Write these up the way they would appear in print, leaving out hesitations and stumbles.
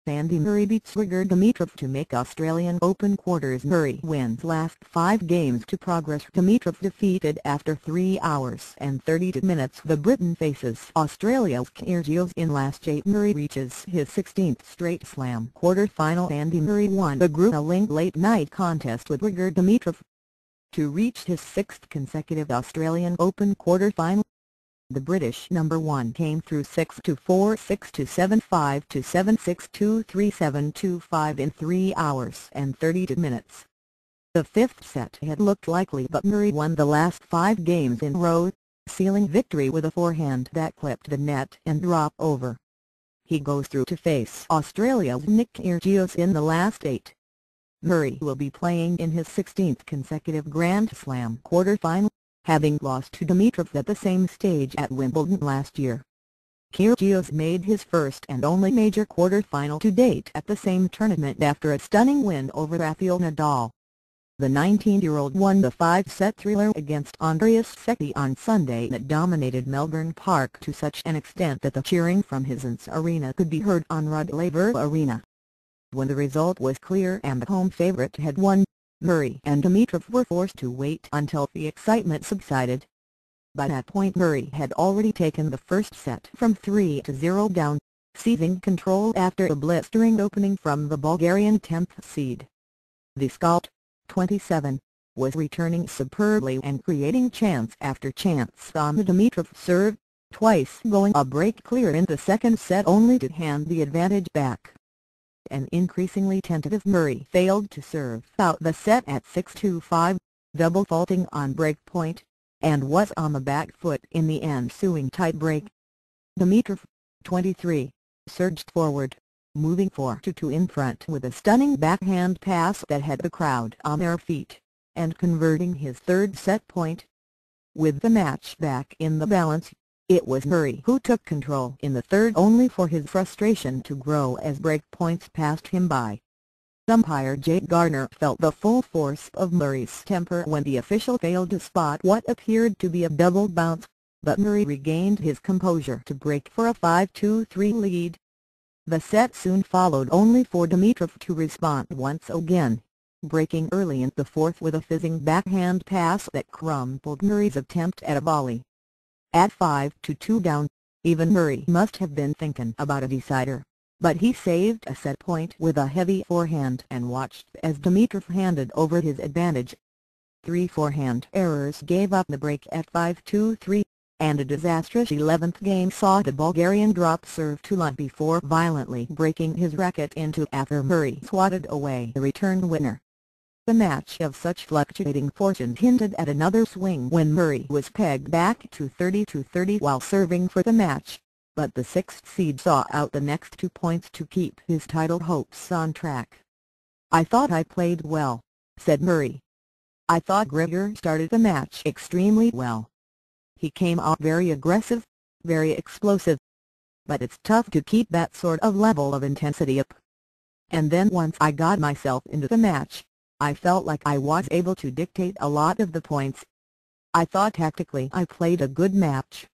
Andy Murray beats Grigor Dimitrov to make Australian Open quarters. Murray wins last 5 games to progress. Dimitrov defeated after 3 hours and 32 minutes. The Briton faces Australia's Kyrgios in last 8. Murray reaches his 16th straight slam quarter-final. Andy Murray won the Grupo Link late-night contest with Grigor Dimitrov to reach his 6th consecutive Australian Open quarter-final. The British number 1 came through 6-4, 6-7, 5-7, 6-2, 3-7, 2-5 in 3 hours and 32 minutes. The 5th set had looked likely, but Murray won the last 5 games in a row, sealing victory with a forehand that clipped the net and drop over. He goes through to face Australia's Nick Kyrgios in the last 8. Murray will be playing in his 16th consecutive Grand Slam quarter-final, having lost to Dimitrov at the same stage at Wimbledon last year. Kyrgios made his first and only major quarter-final to date at the same tournament after a stunning win over Rafael Nadal. The 19-year-old won the 5-set thriller against Andreas Secchi on Sunday that dominated Melbourne Park to such an extent that the cheering from Hisense Arena could be heard on Rod Laver Arena. When the result was clear and the home favourite had won, Murray and Dimitrov were forced to wait until the excitement subsided. By that point Murray had already taken the first set from 3-0 down, seizing control after a blistering opening from the Bulgarian 10th seed. The Scot, 27, was returning superbly and creating chance after chance on the Dimitrov serve, twice going a break clear in the second set only to hand the advantage back. An increasingly tentative Murray failed to serve out the set at 6-5, double faulting on break point, and was on the back foot in the ensuing tiebreak. Dimitrov, 23, surged forward, moving 4-2 in front with a stunning backhand pass that had the crowd on their feet, and converting his third set point. With the match back in the balance, it was Murray who took control in the third, only for his frustration to grow as break points passed him by. Umpire Jake Gardner felt the full force of Murray's temper when the official failed to spot what appeared to be a double bounce, but Murray regained his composure to break for a 5-3 lead. The set soon followed, only for Dimitrov to respond once again, breaking early in the fourth with a fizzing backhand pass that crumpled Murray's attempt at a volley. At 5-2 down, even Murray must have been thinking about a decider, but he saved a set point with a heavy forehand and watched as Dimitrov handed over his advantage. 3 forehand errors gave up the break at 5-3, and a disastrous 11th game saw the Bulgarian drop serve to line before violently breaking his racket into after Murray swatted away the return winner. The match of such fluctuating fortunes hinted at another swing when Murray was pegged back to 30-30 while serving for the match, but the 6th seed saw out the next 2 points to keep his title hopes on track. "I thought I played well," said Murray. "I thought Grigor started the match extremely well. He came out very aggressive, very explosive. But it's tough to keep that sort of level of intensity up. And then once I got myself into the match, I felt like I was able to dictate a lot of the points. I thought tactically I played a good match."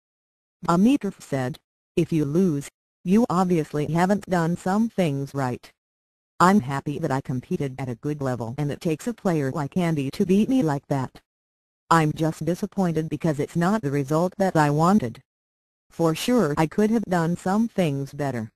Dimitrov said, "If you lose, you obviously haven't done some things right. I'm happy that I competed at a good level and it takes a player like Andy to beat me like that. I'm just disappointed because it's not the result that I wanted. For sure I could have done some things better."